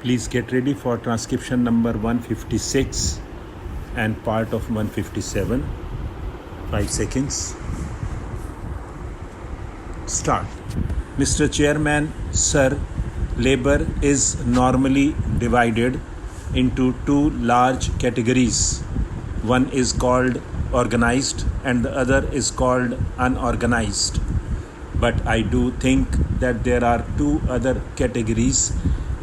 Please get ready for transcription number 156 and part of 157. 5 seconds. Start. Mr. Chairman, sir, labor is normally divided into two large categories. One is called organized and the other is called unorganized. But I do think that there are two other categories,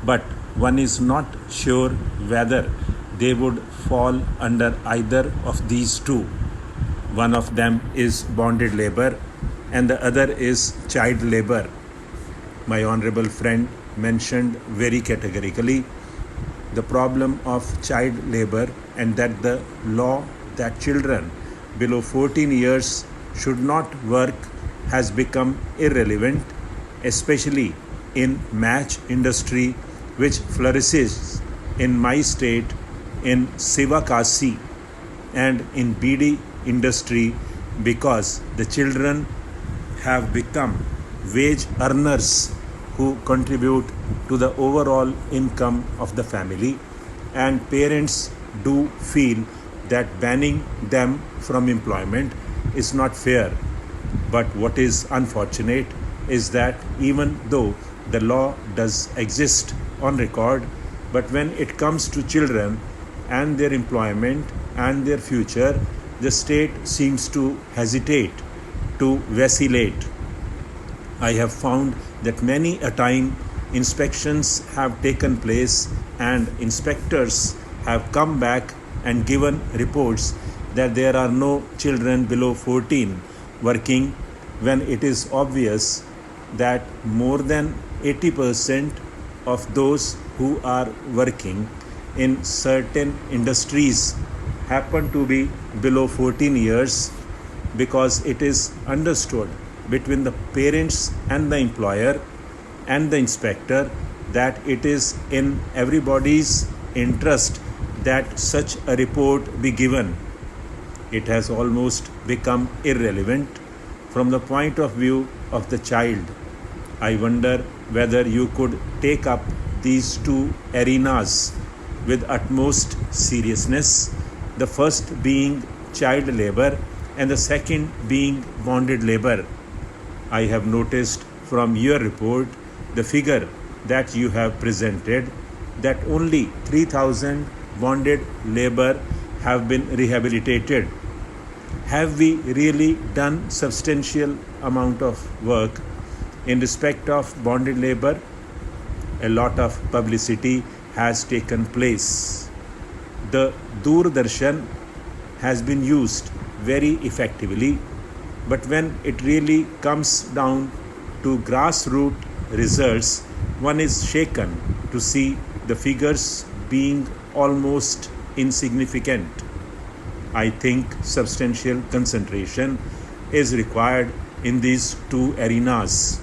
but one is not sure whether they would fall under either of these two. One of them is bonded labor and the other is child labor. My honorable friend mentioned very categorically the problem of child labor and that the law that children below 14 years should not work has become irrelevant, especially in match industry which flourishes in my state, in Sivakasi and in BD industry, because the children have become wage earners who contribute to the overall income of the family, and parents do feel that banning them from employment is not fair. But what is unfortunate is that even though the law does exist on record, but when it comes to children and their employment and their future, the state seems to hesitate, to vacillate. I have found that many a time inspections have taken place and inspectors have come back and given reports that there are no children below 14 working, when it is obvious that more than 80% of those who are working in certain industries happen to be below 14 years, because it is understood between the parents and the employer and the inspector that it is in everybody's interest that such a report be given. It has almost become irrelevant from the point of view of the child. I wonder whether you could take up these two arenas with utmost seriousness, the first being child labor and the second being bonded labor. I have noticed from your report, the figure that you have presented, that only 3,000 bonded labor have been rehabilitated. Have we really done substantial amount of work in respect of bonded labor? A lot of publicity has taken place. The Doordarshan has been used very effectively, but when it really comes down to grassroots results, one is shaken to see the figures being almost insignificant. I think substantial concentration is required in these two arenas.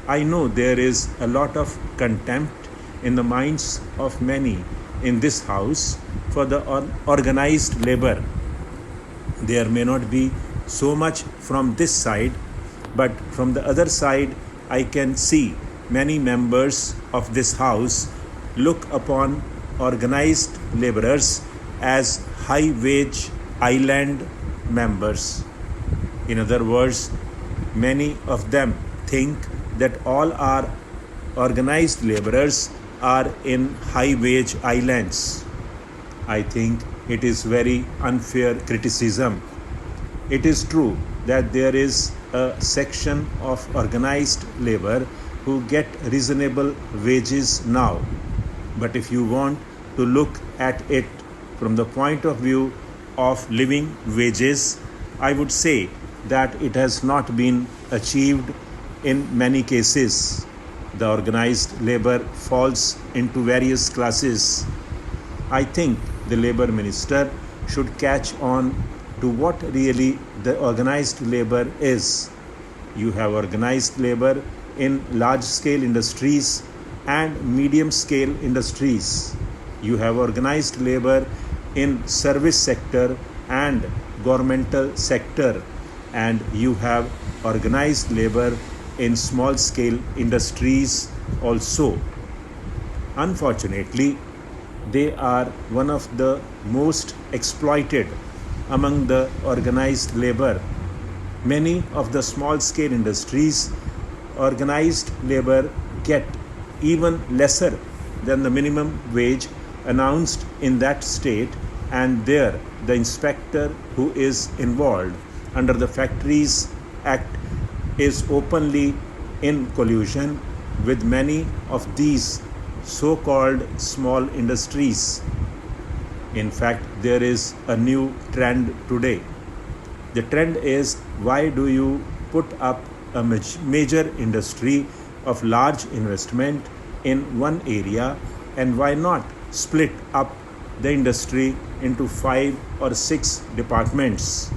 I know there is a lot of contempt in the minds of many in this house for the organized labor. There may not be so much from this side, but from the other side, I can see many members of this house look upon organized laborers as high wage island members. In other words, many of them think that all our organized laborers are in high wage islands. I think it is very unfair criticism. It is true that there is a section of organized labor who get reasonable wages now. But if you want to look at it from the point of view of living wages, I would say that it has not been achieved in many cases. The organized labor falls into various classes. I think the labor minister should catch on to what really the organized labor is. You have organized labor in large-scale industries and medium-scale industries. You have organized labor in service sector and governmental sector, and you have organized labor in small-scale industries also. Unfortunately, they are one of the most exploited among the organized labor. Many of the small scale industries, organized labor get even lesser than the minimum wage announced in that state, and there the inspector who is involved under the Factories Act is openly in collusion with many of these so-called small industries. In fact, there is a new trend today. The trend is, why do you put up a major industry of large investment in one area, and why not split up the industry into 5 or 6 departments?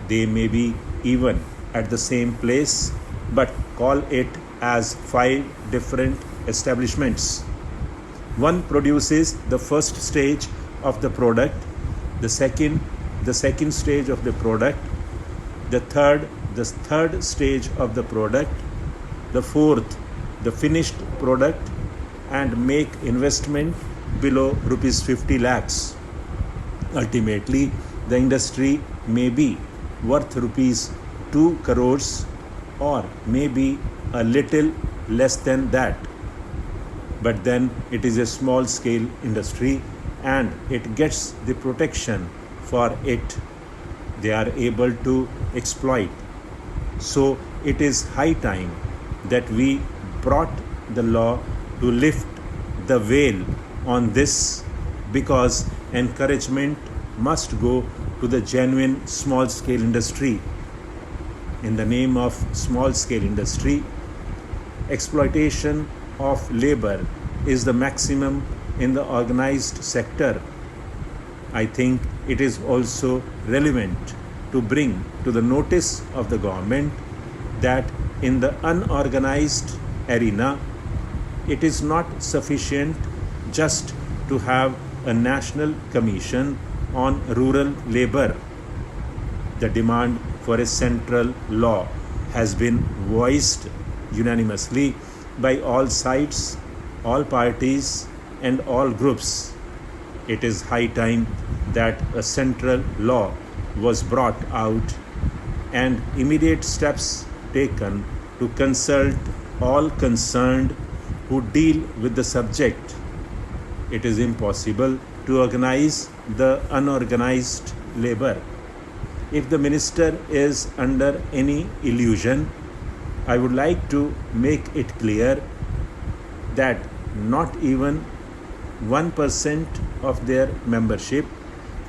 They may be even at the same place, but call it as 5 different establishments. One produces the first stage of the product, the second stage of the product, the third stage of the product, the fourth the finished product, and make investment below rupees 50 lakhs. Ultimately, the industry may be worth rupees 2 crores or maybe a little less than that. But then it is a small scale industry and it gets the protection for it. They are able to exploit. So it is high time that we brought the law to lift the veil on this, because encouragement must go to the genuine small scale industry. In the name of small scale industry, exploitation of labor is the maximum in the organized sector. I think it is also relevant to bring to the notice of the government that in the unorganized arena, it is not sufficient just to have a national commission on rural labor. The demand for a central law has been voiced unanimously by all sides, all parties, and all groups. It is high time that a central law was brought out and immediate steps taken to consult all concerned who deal with the subject. It is impossible to organize the unorganized labor. If the minister is under any illusion, I would like to make it clear that not even 1% of their membership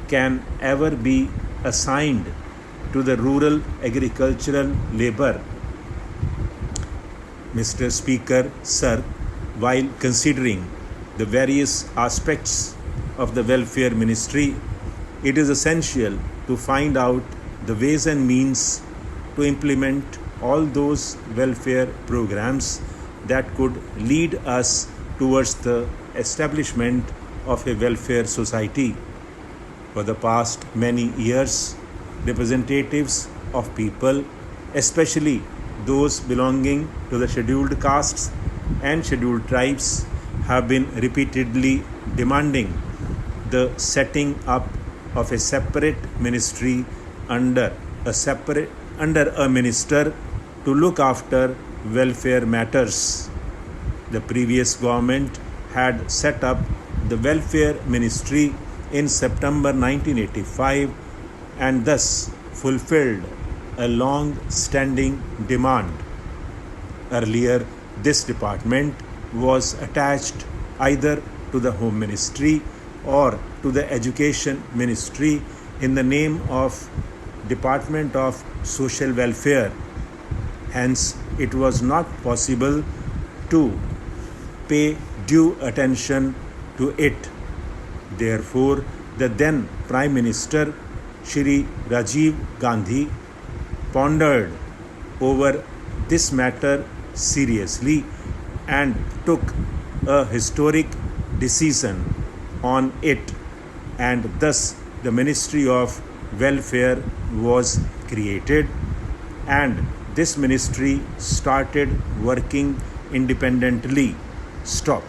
can ever be assigned to the rural agricultural labor. Mr. Speaker, sir, while considering the various aspects of the welfare ministry, it is essential to find out the ways and means to implement all those welfare programs that could lead us towards the establishment of a welfare society. For the past many years, representatives of people, especially those belonging to the scheduled castes and scheduled tribes, have been repeatedly demanding the setting up of a separate ministry under a minister to look after welfare matters. The previous government had set up the welfare ministry in September 1985 and thus fulfilled a long-standing demand. Earlier, this department was attached either to the Home Ministry or to the Education Ministry in the name of Department of Social Welfare. Hence, it was not possible to pay due attention to it. Therefore, the then Prime Minister, Shri Rajiv Gandhi, pondered over this matter seriously and took a historic decision on it, and thus the Ministry of Welfare was created, and this ministry started working independently. Stop.